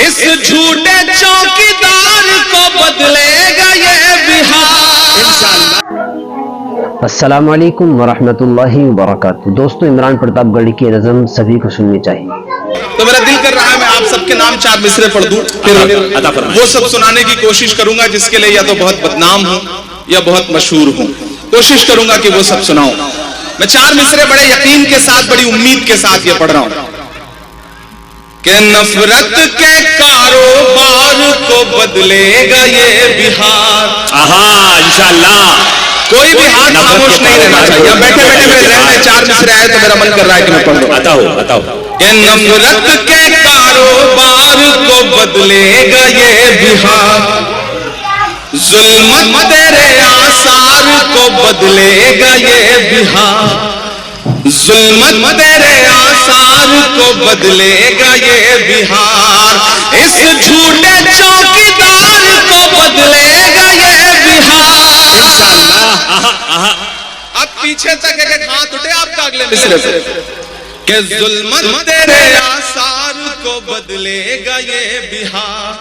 اس جھوٹے چوکیدار کو بدلے گا یہ بہار انشاءاللہ۔ السلام علیکم ورحمۃ اللہ وبرکاتہ۔ دوستو، عمران پرتاپ گڑھی کی نظم سبھی کو سننی چاہیے۔ تو میرا دل کر رہا ہے میں آپ سب کے نام 4 مصرے پڑھ دوں، پھر وہ سب سنانے کی کوشش کروں گا جس کے لیے یا تو بہت بدنام ہوں یا بہت مشہور ہوں۔ کوشش کروں گا کہ وہ سب سناؤں۔ میں 4 مصرے بڑے یقین کے ساتھ، بڑی امید کے ساتھ یہ پڑھ رہا ہوں کہ نفرت کے کاروبار کو بدلے گا یہ بہار۔ انشاءاللہ کوئی بھی ہاتھ خاموش نہیں رہنا چاہیے۔ بیٹھے بیٹھے میرے ذہن میں 4 مصرے آئے تو میرا من کر رہا ہے کہ میں پڑھ دوں۔ بتاؤ کہ نفرت کے کاروبار کو بدلے گا یہ بہار، ظلمت تیرے آثار کو بدلے گا یہ بہار، ظلمت تیرے آثار کو بدلے گا یہ بہار، اس جھوٹے چوکیدار کو بدلے گا یہ بہار۔ اب پیچھے تک ایک ہاتھ اٹھے آپ کا اگلے مصرے سے کہ ظلمت تیرے آثار کو بدلے گا یہ بہار،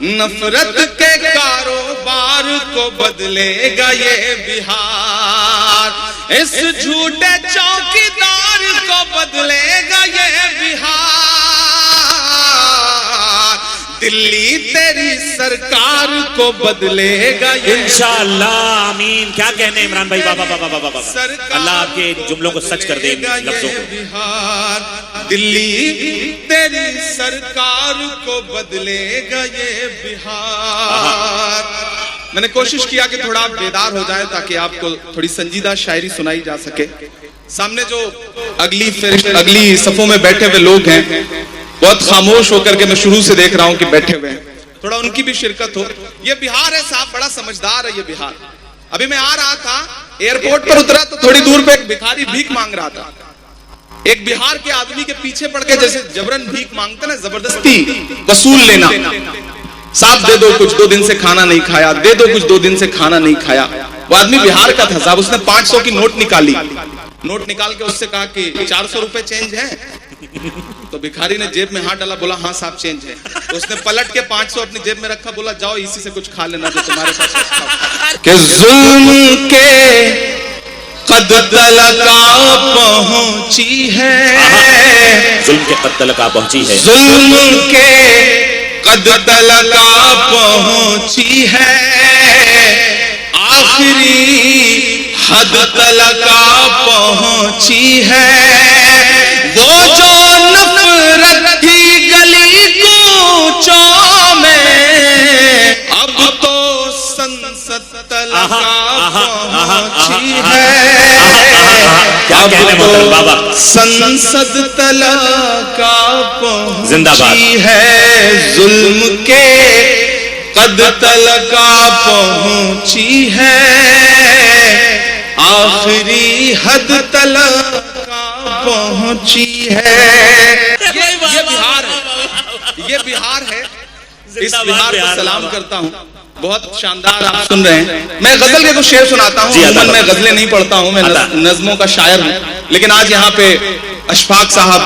نفرت کے کاروبار کو بدلے گا یہ بہار، اس جھوٹے چوکیدار کو بدلے گا یہ بہار، دلی تیری سرکار کو بدلے گا یہ انشاءاللہ۔ آمین۔ کیا کہنے عمران بھائی؟ بابا اللہ آپ کے جملوں کو سچ کر دے، لفظوں کو۔ بہار دلی تیری سرکار کو بدلے گا یہ بہار۔ میں نے کوشش کیا کہ تھوڑا آپ بیدار ہو جائیں تاکہ آپ کو تھوڑی سنجیدہ شاعری سنائی جا سکے۔ سامنے جو اگلی صفوں میں بیٹھے ہوئے لوگ ہیں بہت خاموش ہو کر کے میں شروع سے دیکھ رہا ہوں کہ بیٹھے ہوئے ہیں، تھوڑا ان کی بھی شرکت ہو۔ یہ بہار ہے صاحب، بڑا سمجھدار ہے یہ بہار۔ ابھی میں آ رہا تھا، ایئرپورٹ پر اترا تو تھوڑی دور پہ ایک بھکاری بھیک مانگ رہا تھا۔ ایک بہار کے آدمی کے پیچھے پڑ کے جیسے جبرن بھیک مانگتا نا، زبردستی وصول لینا، صاحب دے دو کچھ، 2 دن سے کھانا نہیں کھایا، دے دو کچھ، 2 دن سے کھانا نہیں کھایا۔ وہ آدمی بہار کا تھا صاحب، اس نے 500 کی نوٹ نکالی، نوٹ نکال کے اس سے کہا کہ 400 روپے چینج ہے؟ تو بھکاری نے جیب میں ہاتھ ڈالا، بولا ہاں صاحب چینج ہے۔ تو اس نے پلٹ کے 500 اپنی جیب میں رکھا، بولا جاؤ اسی سے کچھ کھا لینا جو تمہارے پاس۔ کہ ظلم کے قد تلقا پہنچی ہے، ظلم کے قد تلقا پہنچی ہے، ظلم کے قد تلقا پہنچی ہے، آخری حد تلقا پہنچی ہے، وہ جو نفرت تھی گلی کوچوں میں اب تو سنسد تلقا پہنچی ہے، اب تو سنسد تلقا پہنچی ہے، ظلم کے قد تلقا پہنچی ہے، آخری حد تلقا پہنچی ہے۔ یہ بہار ہے، یہ بہار ہے۔ اس بہار کو سلام کرتا ہوں، بہت شاندار آپ سن رہے ہیں۔ میں غزل کے کچھ شعر سناتا ہوں، عموماً میں غزلیں نہیں پڑھتا ہوں، میں نظموں کا شاعر ہوں، لیکن آج یہاں پہ اشفاق صاحب،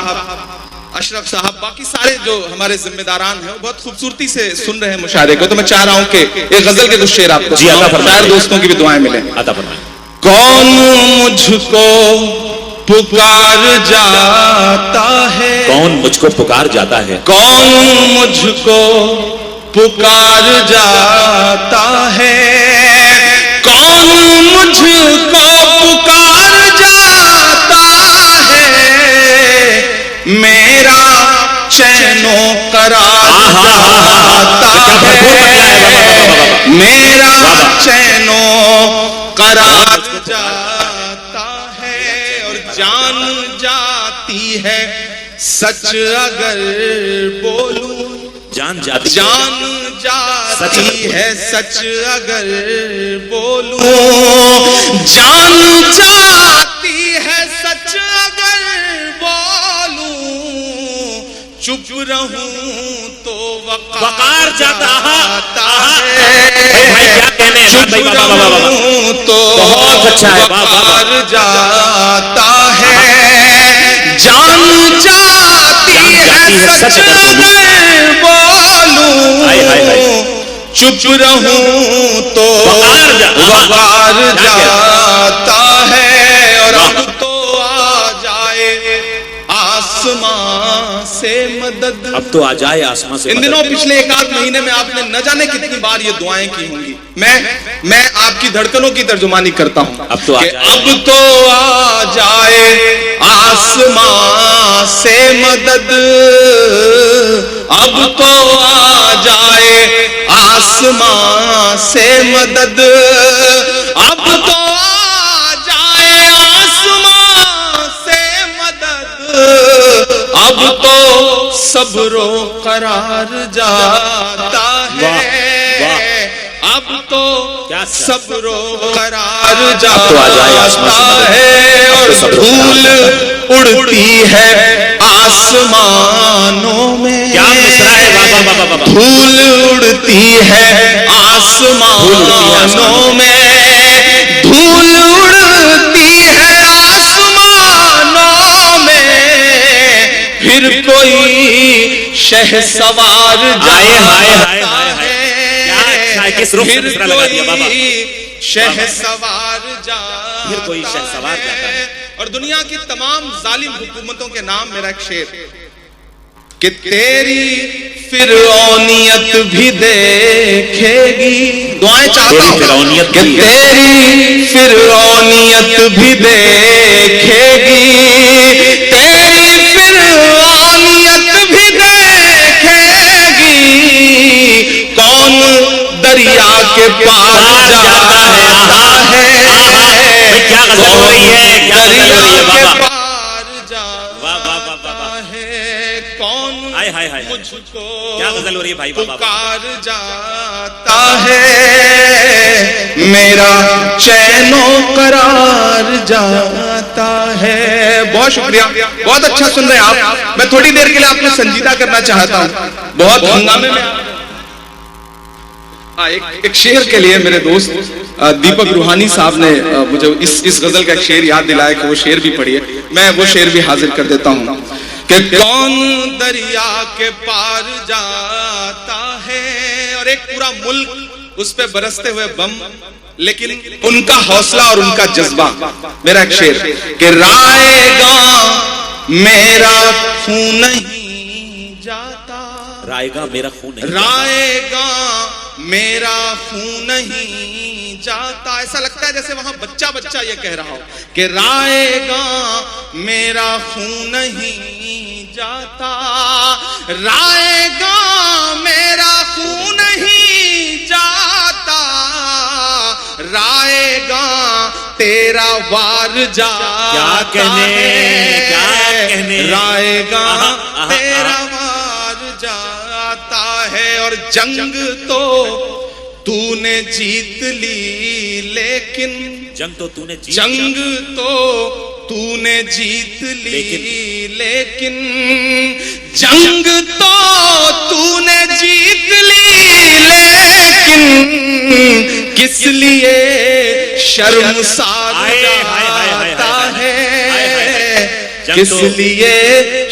اشرف صاحب، باقی سارے جو ہمارے ذمہ داران ہیں وہ بہت خوبصورتی سے سن رہے ہیں مشاعرے کو، تو میں چاہ رہا ہوں کہ ایک غزل کے کچھ شعر آپ کو شاعر دوستوں کی بھی دعائیں ملیں۔ کون مجھ کو پکار جاتا ہے، کون مجھ کو پکار جاتا ہے، کون مجھ کو پکار جاتا ہے، کون مجھ کو پکار جاتا ہے، میرا چین و قرار جاتا ہے، میرا چین و قرار جاتا ہے، اور جان جاتی ہے سچ اگر بولوں، جان جاتی ہے سچ اگر بولوں، جان جاتی ہے سچ اگر بولوں، چپ رہوں تو وقار جاتا ہے، چپ رہوں تو وقار جاتا ہے، جان جاتی ہے سچ اگر بولوں، چپ رہوں تو وقار جاتا ہے، اور اب تو آ جائے آسمان سے مدد. اب تو آ جائے آسمان سے ان مدد. دنوں پچھلے ایک آدھ مہینے میں آپ نے نہ جانے کتنی بار یہ دعائیں کی ہوں گی. میں آپ کی دھڑکنوں کی ترجمانی کرتا ہوں اب تو کہ اب تو آ جائے آسمان سے مدد، اب تو آ جائے آسمان سے مدد، اب تو آ جائے آسمان سے مدد، اب تو صبر و قرار جاتا ہے، اب تو صبر و قرار جاتا ہے، اور دھول اڑتی ہے آسمانوں میں، دھول اڑتی ہے آسمانوں میں، دھول اڑتی ہے آسمانوں میں، پھر کوئی شہ سوار جاتا ہے، کس رخ سے مصرع لگا دیا بابا. شہ سوار پھر کوئی شہ سوار جاتا ہے. اور دنیا کی تمام ظالم حکومتوں کے نام میرا ایک شعر کہ تیری فرعونیت بھی دیکھے گی. دعائیں چاہتا ہوں کہ تیری فرعونیت بھی دیکھے گی، تیری فرعونیت بھی دیکھے گی، کون دریا کے پار جاتا ہے، کیا غزل ہو رہی ہے، کیا غزل ہو رہی ہے بابا. مجھ کو کیا غزل ہو رہی ہے بھائی بابا. پکار جاتا ہے، میرا چین و قرار جاتا ہے. بہت شکریہ، بہت اچھا سن رہے ہیں آپ. میں تھوڑی دیر کے لیے آپ کو سنجیدہ کرنا چاہتا ہوں. بہت ہنگامے میں ایک شعر کے لیے میرے دوست دیپک روحانی صاحب نے مجھے اس غزل کا ایک شعر یاد دلایا کہ وہ شعر بھی پڑھیے. میں وہ شعر بھی حاضر کر دیتا ہوں کہ کون دریا کے پار جاتا ہے، اور ایک پورا ملک اس پہ برستے ہوئے بم، لیکن ان کا حوصلہ اور ان کا جذبہ. میرا ایک شعر کہ رائے گاں میرا خون نہیں جاتا، رائے گاں میرا خون نہیں، رائے گاں میرا خون نہیں جاتا. ایسا لگتا ہے جیسے وہاں بچہ بچہ یہ کہہ رہا ہو کہ رائے گاں میرا خون نہیں جاتا، رائے گاں میرا خون نہیں جاتا، رائے گاں تیرا وار جاتا ہے، رائے گاں تیرا وار جاتا ہے. اور جنگ تو نے جیت لی، لیکن جنگ تو تو نے جیت، جنگ تو نے جیت لی، لیکن جنگ تو نے جیت لی، لیکن کس لیے شرمسار جاتا ہے، کس لیے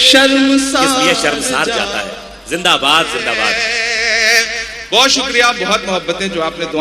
شرمسار جاتا ہے. زندہ باد، زندہ باد. بہت شکریہ، بہت محبتیں جو آپ نے دعائیں